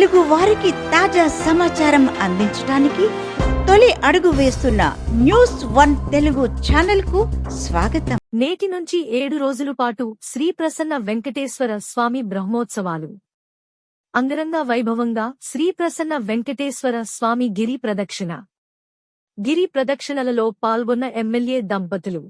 తెలుగు వారికి తాజా సమాచారం అందించడానికి తొలి అడుగు వేస్తున్న న్యూస్1 తెలుగు ఛానల్ కు స్వాగతం. నేటి నుంచి 7 రోజుల పాటు శ్రీ ప్రసన్న వెంకటేశ్వర స్వామి బ్రహ్మోత్సవాలు అంగరంగ వైభవంగా శ్రీ ప్రసన్న వెంకటేశ్వర స్వామి గిరి ప్రదక్షిణలలో పాల్గొన్న ఎమ్మెల్యే దంపతులు.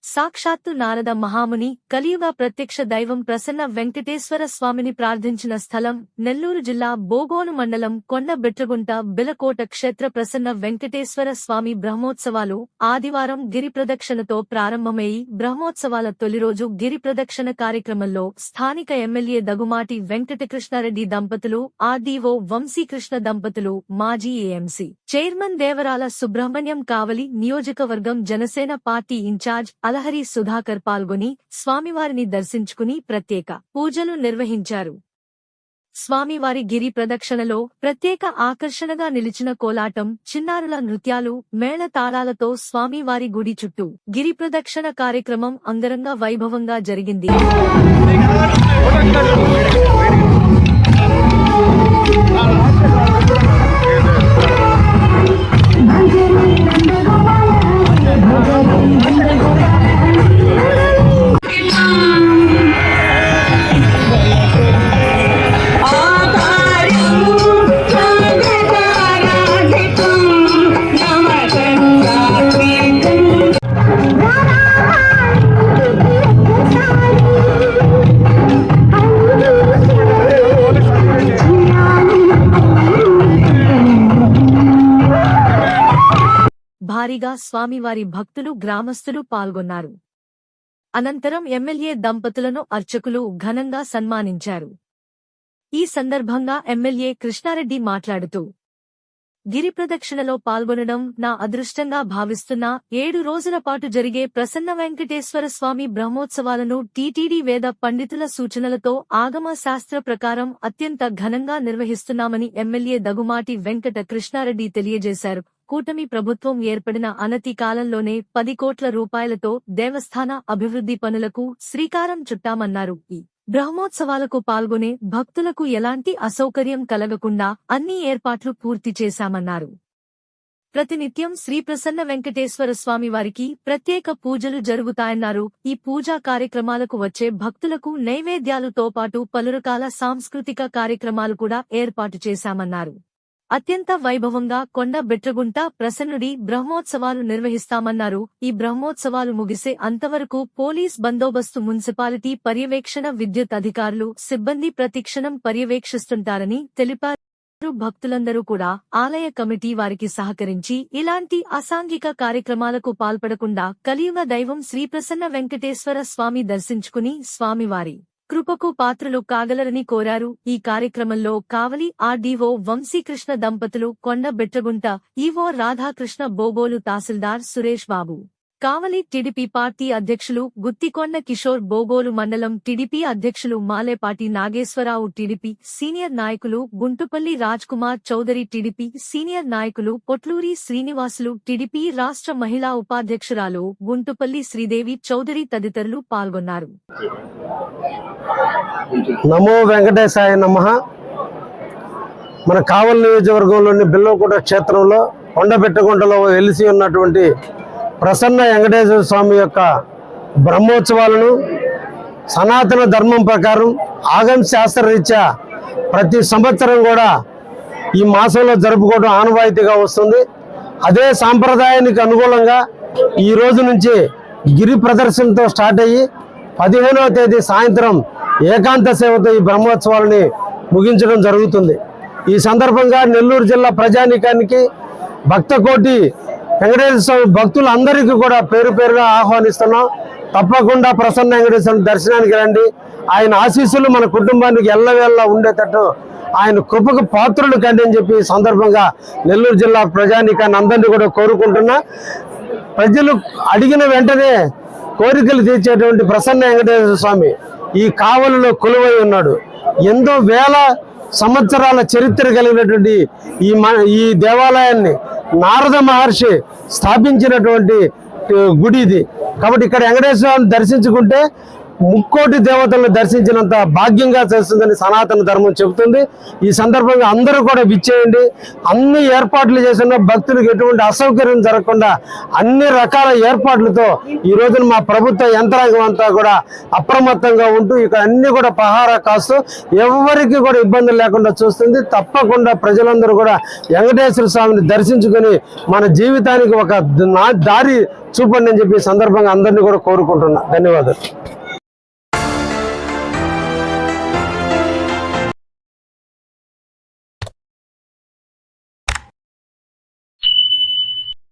సాక్షాత్తు నారద మహాముని కలియుగ ప్రత్యక్ష దైవం ప్రసన్న వెంకటేశ్వర స్వామిని ప్రార్థించిన స్థలం నెల్లూరు జిల్లా బోగోను మండలం కొండబెట్రగుంట బిలకోట క్షేత్ర ప్రసన్న వెంకటేశ్వర స్వామి బ్రహ్మోత్సవాలు ఆదివారం గిరి ప్రదక్షిణతో ప్రారంభమయ్యి బ్రహ్మోత్సవాల తొలిరోజు గిరి ప్రదక్షిణ కార్యక్రమంలో స్థానిక ఎమ్మెల్యే దగుమాటి వెంకటకృష్ణారెడ్డి దంపతులు, ఆర్డీఓ వంశీకృష్ణ దంపతులు, మాజీ ఏఎంసీ చైర్మన్ దేవరాల సుబ్రహ్మణ్యం కావలి, నియోజకవర్గం జనసేన పార్టీ ఇన్ఛార్జ్ అలహరి సుధాకర్ పాల్గొని స్వామివారిని దర్శించుకుని ప్రత్యేక పూజలు నిర్వహించారు. స్వామివారి గిరి ప్రదక్షిణలో ప్రత్యేక ఆకర్షణగా నిలిచిన కోలాటం, చిన్నారుల నృత్యాలు, మేళ తాళాలతో స్వామివారి గుడి చుట్టూ గిరి ప్రదక్షిణ కార్యక్రమం అంగరంగ వైభవంగా జరిగింది. భారీగా స్వామివారి భక్తులు, గ్రామస్తులు పాల్గొన్నారు. అనంతరం ఎమ్మెల్యే దంపతులను అర్చకులు ఘనంగా సన్మానించారు. ఈ సందర్భంగా ఎమ్మెల్యే కృష్ణారెడ్డి మాట్లాడుతూ, గిరి ప్రదక్షిణలో పాల్గొనడం నా అదృష్టంగా భావిస్తున్నా. 7 రోజుల పాటు జరిగే ప్రసన్న వెంకటేశ్వర స్వామి బ్రహ్మోత్సవాలను టీటీడీ వేద పండితుల సూచనలతో ఆగమ శాస్త్ర ప్రకారం అత్యంత ఘనంగా నిర్వహిస్తున్నామని ఎమ్మెల్యే దగుమాటి వెంకట కృష్ణారెడ్డి తెలియజేశారు. కూటమి ప్రభుత్వం ఏర్పడిన అనతి కాలంలోనే 10 కోట్ల రూపాయలతో దేవస్థాన అభివృద్ధి పనులకు శ్రీకారం చుట్టామన్నారు. ఈ బ్రహ్మోత్సవాలకు పాల్గొనే భక్తులకు ఎలాంటి అసౌకర్యం కలగకుండా అన్ని ఏర్పాట్లు పూర్తి చేశామన్నారు. ప్రతినిత్యం శ్రీ ప్రసన్న వెంకటేశ్వర స్వామివారికి ప్రత్యేక పూజలు జరుగుతాయన్నారు. ఈ పూజా కార్యక్రమాలకు వచ్చే భక్తులకు నైవేద్యాలతో పాటు పలు రకాల సాంస్కృతిక కార్యక్రమాలు కూడా ఏర్పాటు చేశామన్నారు. అత్యంత వైభవంగా కొండబెట్రగుంట ప్రసన్నుడి బ్రహ్మోత్సవాలు నిర్వహిస్తామన్నారు. ఈ బ్రహ్మోత్సవాలు ముగిసే అంతవరకు పోలీస్ బందోబస్తు, మున్సిపాలిటీ పర్యవేక్షణ, విద్యుత్ అధికారులు, సిబ్బంది ప్రతిక్షణం పర్యవేక్షిస్తుంటారని తెలిపారు. భక్తులందరూ కూడా ఆలయ కమిటీ వారికి సహకరించి ఇలాంటి అసాంఘిక కార్యక్రమాలకు పాల్పడకుండా కలియుగ దైవం శ్రీ ప్రసన్న వెంకటేశ్వర స్వామి దర్శించుకుని స్వామివారి కృపకు పాత్రలు కాగలరని కోరారు. ఈ కార్యక్రమంలో కావలి ఆర్డీఓ వంశీకృష్ణ దంపతులు, కొండబెట్రగుంట ఈవో రాధాకృష్ణ, బోగోలు తహసీల్దార్ సురేష్ బాబు, కావలి టీడీపీ పార్టీ అధ్యక్షులు గుత్తికొండ కిషోర్, బోగోలు మండలం టీడీపీ అధ్యక్షులు మాలేపాటి నాగేశ్వరరావు, టీడీపీ సీనియర్ నాయకులు గుంటుపల్లి రాజ్ కుమార్ చౌదరి, టీడీపీ సీనియర్ నాయకులు పొట్లూరి శ్రీనివాసులు, టీడీపీ రాష్ట్ర మహిళా ఉపాధ్యక్షురాలు గుంటుపల్లి శ్రీదేవి చౌదరి తదితరులు పాల్గొన్నారు. నమో వెంకటేశాయ నమః. మన కావలి నియోజకవర్గంలోని బిల్లోకోట క్షేత్రంలో కొండబెట్టగుంటలో వెలిసి ఉన్నటువంటి ప్రసన్న వెంకటేశ్వర స్వామి యొక్క బ్రహ్మోత్సవాలను సనాతన ధర్మం ప్రకారం ఆగమ శాస్త్రరీత్యా ప్రతి సంవత్సరం కూడా ఈ మాసంలో జరుపుకోవడం ఆనవాయితీగా వస్తుంది. అదే సాంప్రదాయానికి అనుకూలంగా ఈ రోజు నుంచి గిరి ప్రదర్శనతో స్టార్ట్ అయ్యి 15వ తేదీ సాయంత్రం ఏకాంత సేవతో ఈ బ్రహ్మోత్సవాలని ముగించడం జరుగుతుంది. ఈ సందర్భంగా నెల్లూరు జిల్లా ప్రజానీకానికి, భక్తకోటి వెంకటేశ్వర స్వామి భక్తులందరికీ కూడా పేరు పేరుగా ఆహ్వానిస్తున్నాం. తప్పకుండా ప్రసన్న వెంకటేశ్వర దర్శనానికి రండి. ఆయన ఆశీస్సులు మన కుటుంబానికి ఎల్లవేళలా ఉండేటట్టు ఆయన కృపకు పాత్రులు కండి అని చెప్పి ఈ సందర్భంగా నెల్లూరు జిల్లా ప్రజానీకాన్ని అందరినీ కూడా కోరుకుంటున్నా. ప్రజలు అడిగిన వెంటనే కోరికలు తీర్చేటువంటి ప్రసన్న వెంకటేశ్వర స్వామి ఈ కావలిలో కొలువై ఉన్నాడు. ఎంతో వేల సంవత్సరాల చరిత్ర కలిగినటువంటి ఈ దేవాలయాన్ని నారద మహర్షి స్థాపించినటువంటి గుడి ఇది. కాబట్టి ఇక్కడ వెంకటేశ్వర స్వామిని దర్శించుకుంటే ముక్కోటి దేవతలను దర్శించినంత భాగ్యంగా చేస్తుందని సనాతన ధర్మం చెబుతుంది. ఈ సందర్భంగా అందరూ కూడా విచ్చేయండి. అన్ని ఏర్పాట్లు చేసిన భక్తులకు ఎటువంటి అసౌకర్యం జరగకుండా అన్ని రకాల ఏర్పాట్లతో ఈ రోజున మా ప్రభుత్వ యంత్రాంగం అంతా కూడా అప్రమత్తంగా ఉంటూ ఇక్కడ అన్ని కూడా పహారా కాస్తూ ఎవరికి కూడా ఇబ్బందులు లేకుండా చూస్తుంది. తప్పకుండా ప్రజలందరూ కూడా వెంకటేశ్వర స్వామిని దర్శించుకొని మన జీవితానికి ఒక దారి చూపండి అని చెప్పి సందర్భంగా అందరినీ కూడా కోరుకుంటున్నా. ధన్యవాదాలు.